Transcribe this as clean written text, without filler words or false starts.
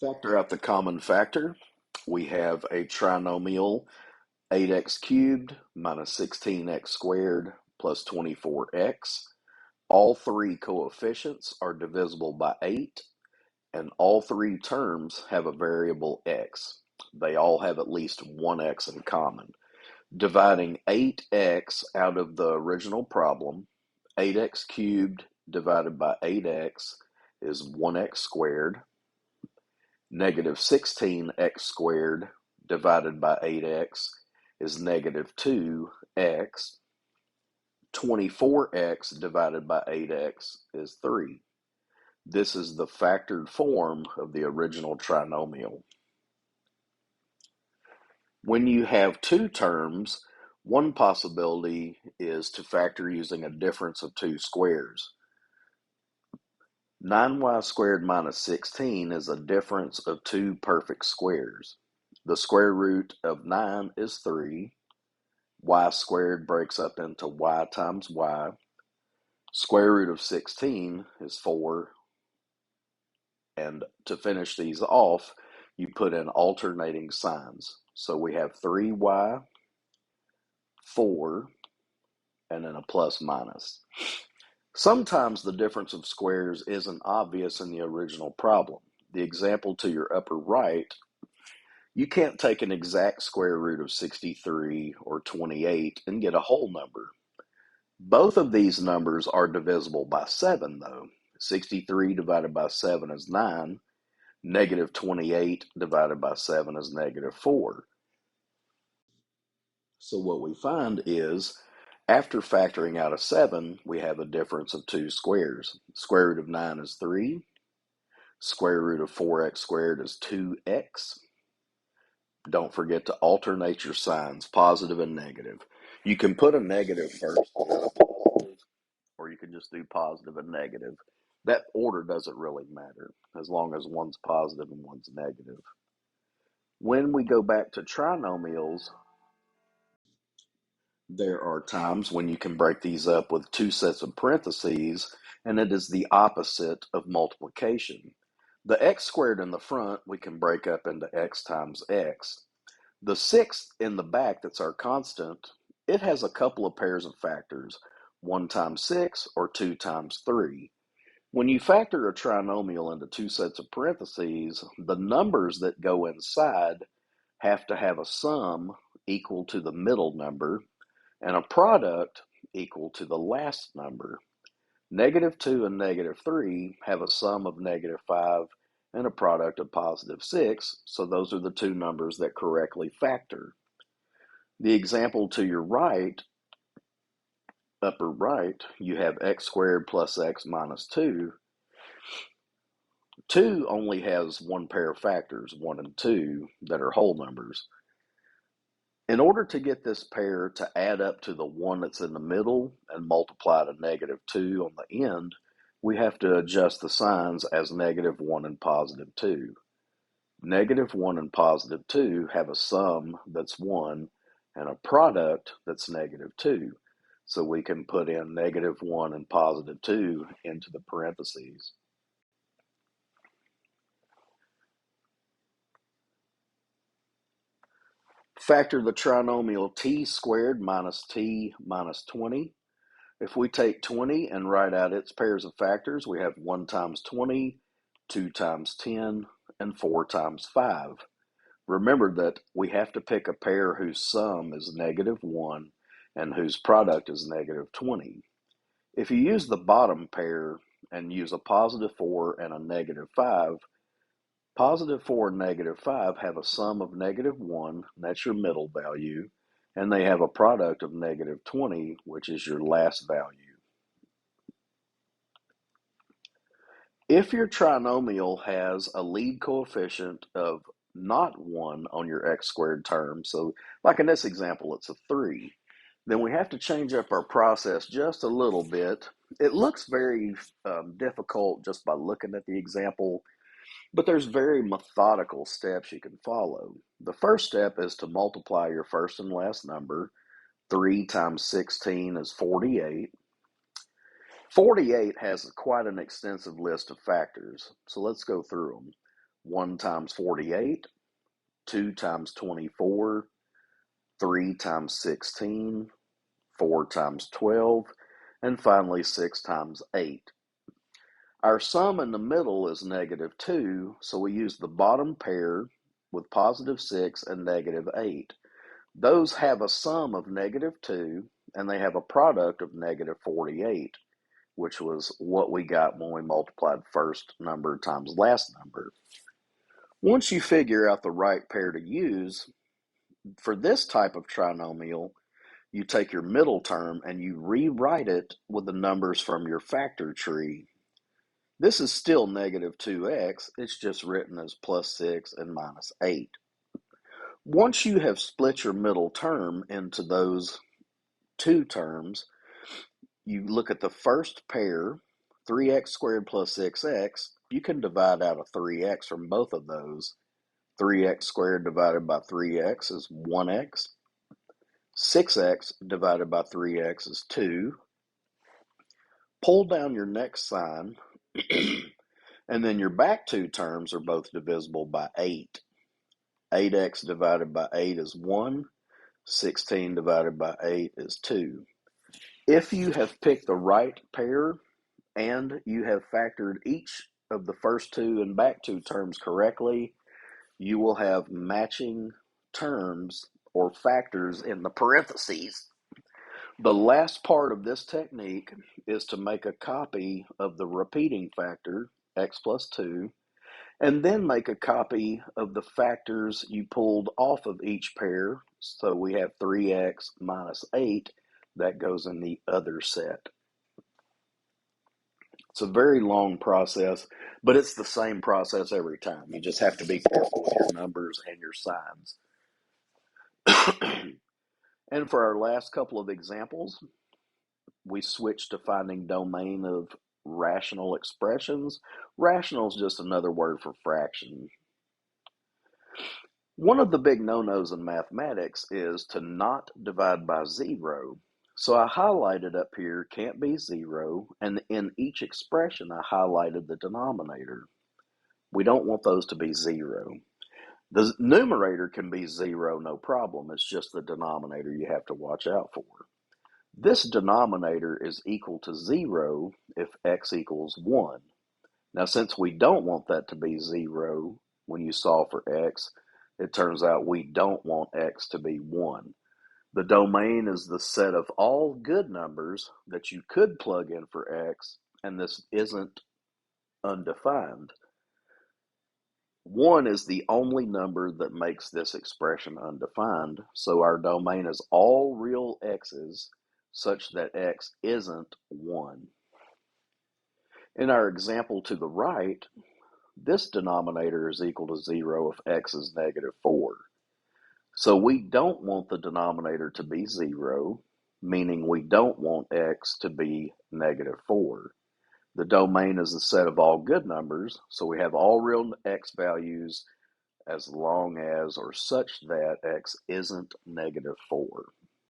Factor out the common factor. We have a trinomial 8x cubed minus 16x squared plus 24x. All three coefficients are divisible by 8, and all three terms have a variable x. They all have at least one x in common. Dividing 8x out of the original problem, 8x cubed divided by 8x is 1x squared. Negative 16x squared divided by 8x is negative 2x. 24x divided by 8x is 3. This is the factored form of the original trinomial. When you have two terms, one possibility is to factor using a difference of two squares. 9y squared minus 16 is a difference of two perfect squares. The square root of 9 is 3. Y squared breaks up into y times y. Square root of 16 is 4. And to finish these off, you put in alternating signs. So we have 3y, 4, and then a plus minus. Sometimes the difference of squares isn't obvious in the original problem. The example to your upper right, you can't take an exact square root of 63 or 28 and get a whole number. Both of these numbers are divisible by 7, though. 63 divided by 7 is 9. Negative 28 divided by 7 is negative 4. So what we find is, after factoring out a 7, we have a difference of two squares. Square root of 9 is 3. Square root of 4x squared is 2x. Don't forget to alternate your signs, positive and negative. You can put a negative first, or you can just do positive and negative. That order doesn't really matter, as long as one's positive and one's negative. When we go back to trinomials, there are times when you can break these up with two sets of parentheses, and it is the opposite of multiplication. The x squared in the front we can break up into x times x. The 6 in the back, that's our constant, it has a couple of pairs of factors, 1 times 6 or 2 times 3. When you factor a trinomial into two sets of parentheses, the numbers that go inside have to have a sum equal to the middle number and a product equal to the last number. Negative 2 and negative 3 have a sum of negative 5 and a product of positive 6, so those are the two numbers that correctly factor. The example to your right, upper right, you have x squared plus x minus 2. 2 only has one pair of factors, 1 and 2, that are whole numbers. In order to get this pair to add up to the one that's in the middle and multiply to negative 2 on the end, we have to adjust the signs as negative 1 and positive 2. Negative 1 and positive 2 have a sum that's 1 and a product that's negative 2. So we can put in negative 1 and positive 2 into the parentheses. Factor the trinomial t squared minus t minus 20. If we take 20 and write out its pairs of factors, we have 1 times 20, 2 times 10, and 4 times 5. Remember that we have to pick a pair whose sum is negative 1 and whose product is negative 20. If you use the bottom pair and use a positive 4 and a negative 5, positive 4 and negative 5 have a sum of negative 1, that's your middle value, and they have a product of negative 20, which is your last value. If your trinomial has a lead coefficient of not 1 on your x squared term, so like in this example, it's a 3, then we have to change up our process just a little bit. It looks very difficult just by looking at the example, but there's very methodical steps you can follow. The first step is to multiply your first and last number. 3 times 16 is 48. 48 has quite an extensive list of factors, so let's go through them. 1 times 48, 2 times 24, 3 times 16, 4 times 12, and finally 6 times 8. Our sum in the middle is -2, so we use the bottom pair with +6 and -8. Those have a sum of -2, and they have a product of -48, which was what we got when we multiplied first number times last number. Once you figure out the right pair to use, for this type of trinomial, you take your middle term and you rewrite it with the numbers from your factor tree. This is still -2x, it's just written as +6 and -8. Once you have split your middle term into those two terms, you look at the first pair, 3x squared plus 6x, you can divide out a 3x from both of those. 3x squared divided by 3x is 1x. 6x divided by 3x is 2. Pull down your next sign, and then your back two terms are both divisible by 8. 8x divided by 8 is 1. 16 divided by 8 is 2. If you have picked the right pair and you have factored each of the first two and back two terms correctly, you will have matching terms or factors in the parentheses. The last part of this technique is to make a copy of the repeating factor, x plus 2, and then make a copy of the factors you pulled off of each pair. So we have 3x minus 8 that goes in the other set. It's a very long process, but it's the same process every time. You just have to be careful with your numbers and your signs. And for our last couple of examples, we switch to finding domain of rational expressions. Rational is just another word for fraction. One of the big no-nos in mathematics is to not divide by 0. So I highlighted up here can't be 0, and in each expression I highlighted the denominator. We don't want those to be 0. The numerator can be 0, no problem. It's just the denominator you have to watch out for. This denominator is equal to 0 if x equals 1. Now, since we don't want that to be 0 when you solve for x, it turns out we don't want x to be 1. The domain is the set of all good numbers that you could plug in for x, and this isn't undefined. 1 is the only number that makes this expression undefined, so our domain is all real x's such that x isn't 1. In our example to the right, this denominator is equal to 0 if x is -4. So we don't want the denominator to be 0, meaning we don't want x to be -4. The domain is the set of all good numbers, so we have all real x values as long as or such that x isn't -4.